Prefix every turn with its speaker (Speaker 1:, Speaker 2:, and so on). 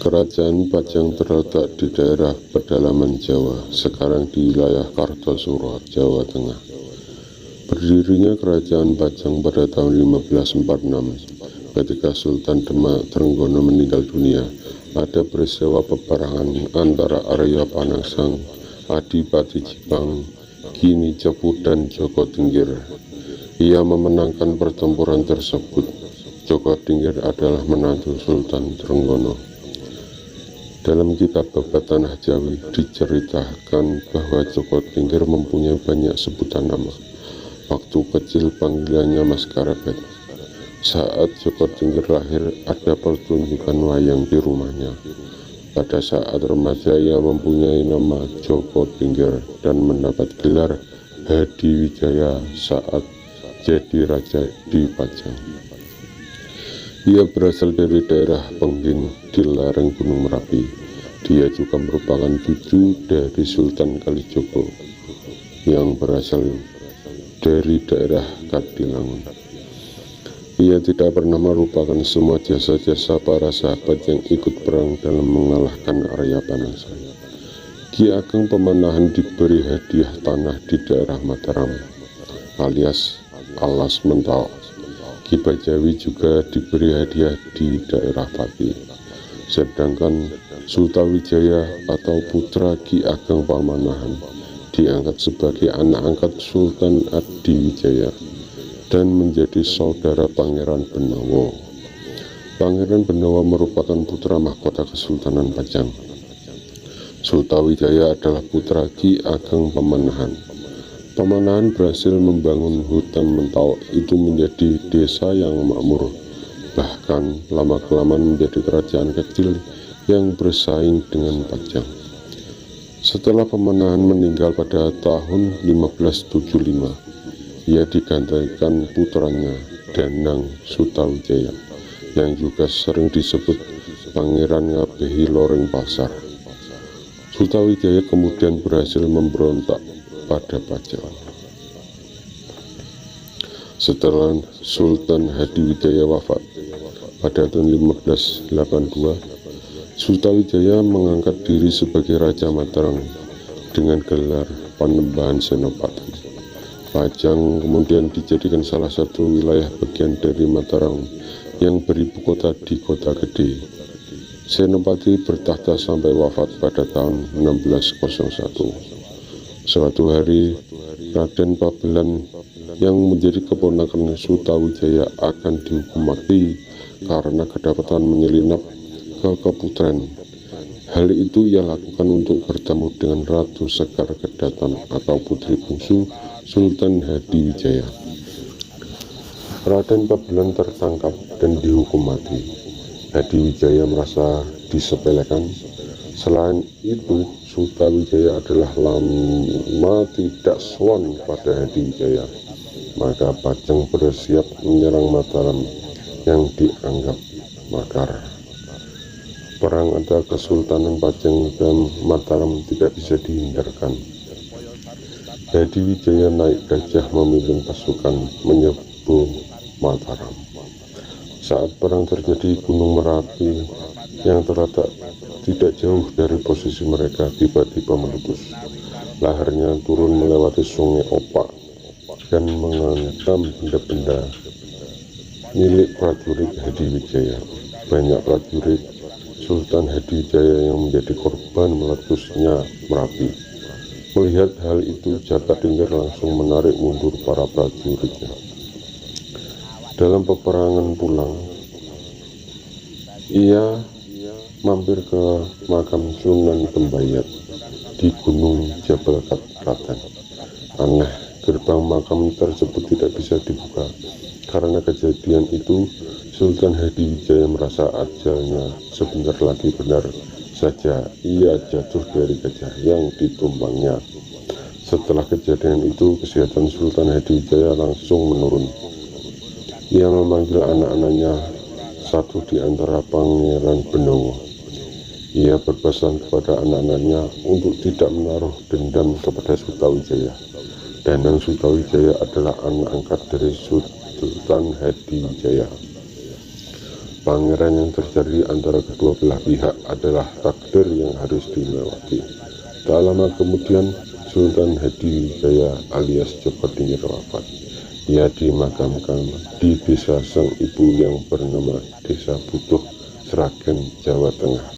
Speaker 1: Kerajaan Pajang terletak di daerah pedalaman Jawa, sekarang di wilayah Kartosuro, Jawa Tengah. Berdirinya Kerajaan Pajang pada tahun 1546, ketika Sultan Demak Trenggono meninggal dunia. Ada peristiwa peperangan antara Arya Panangsang, Adipati Jipang, Gini Cepu, dan Joko Tingkir. Ia memenangkan pertempuran tersebut. Joko Tingkir adalah menantu Sultan Trenggono. Dalam kitab Babat Tanah Jawi diceritakan bahwa Joko Tingkir mempunyai banyak sebutan nama. Waktu kecil panggilannya Mas Karepet. Saat Joko Tingkir lahir, ada pertunjukan wayang di rumahnya. Pada saat remaja ia mempunyai nama Joko Tingkir dan mendapat gelar Hadi Wijaya saat jadi raja di Pajang. Ia berasal dari daerah Pengging di lereng Gunung Merapi. Dia juga merupakan cucu dari Sultan Kalijogo yang berasal dari daerah Kadilangun. Ia tidak pernah melupakan semua jasa-jasa para sahabat yang ikut perang dalam mengalahkan Arya Panangsang. Ki Ageng Pemanahan diberi hadiah tanah di daerah Mataram alias Alas Mentawai. Ki Bajawi juga diberi hadiah di daerah Pati. Sedangkan Sultawijaya atau putra Ki Ageng Pamanahan diangkat sebagai anak angkat Sultan Adiwijaya dan menjadi saudara Pangeran Benawa. Pangeran Benawa merupakan putra mahkota Kesultanan Pajang. Sultawijaya adalah putra Ki Ageng Pamanahan. Pamanahan berhasil membangun hutan Mentawai itu menjadi desa yang makmur, bahkan lama-kelamaan menjadi kerajaan kecil yang bersaing dengan Pajang. Setelah Pamanahan meninggal pada tahun 1575, ia digantikan putranya Danang Sutawijaya yang juga sering disebut Pangeran Ngabehi Loreng Pasar. Sutawijaya kemudian berhasil memberontak pada Pajang. Setelah Sultan Hadiwijaya wafat pada tahun 1582, Sutawijaya mengangkat diri sebagai Raja Mataram dengan gelar Panembahan Senopati. Pajang kemudian dijadikan salah satu wilayah bagian dari Mataram yang beribu kota di Kota Gede. Senopati bertahta sampai wafat pada tahun 1601. Suatu hari, Raden Pabelan yang menjadi keponakan Sutawijaya akan dihukum mati karena kedapatan menyelinap ke keputren. Hal itu ia lakukan untuk bertemu dengan Ratu Sekar Kedatan atau putri bungsu Sultan Hadiwijaya. Raden Pabelan tertangkap dan dihukum mati. Hadiwijaya merasa disepelekan. Selain itu, Sutawijaya adalah lama tidak sowan pada Hadiwijaya. Maka Pajang bersiap menyerang Mataram yang dianggap makar. Perang antara Kesultanan Pajang dan Mataram tidak bisa dihindarkan. Hadiwijaya naik gajah memimpin pasukan menyerbu Mataram. Saat perang terjadi, Gunung Merapi yang terletak tidak jauh dari posisi mereka tiba-tiba meletus. Laharnya turun melewati sungai Opak dan menghantam benda-benda milik prajurit Hadiwijaya. Banyak prajurit Sultan Hadiwijaya yang menjadi korban meletusnya Merapi. Melihat hal itu, Jaka Tingkir langsung menarik mundur para prajuritnya. Dalam peperangan pulang, ia mampir ke makam Sunan Tembayat di Gunung Jabal Klaten. Aneh, gerbang makam tersebut tidak bisa dibuka. Karena kejadian itu, Sultan Hadiwijaya merasa ajalnya sebentar lagi. Benar saja ia jatuh dari gajah yang ditumbangnya. Setelah kejadian itu, kesehatan Sultan Hadiwijaya langsung menurun. Ia memanggil anak-anaknya, satu di antara Pangeran Benawa. Ia berpesan kepada anak-anaknya untuk tidak menaruh dendam kepada Sutawijaya. Danang Sutawijaya adalah anak angkat dari Sultan Hadiwijaya. Pangeran yang terjadi antara kedua belah pihak adalah takdir yang harus dilewati. Tak lama kemudian, Sultan Hadijaya alias Jogodingir wafat. Ia dimakamkan di desa sang ibu yang bernama Desa Butuh, Sragen, Jawa Tengah.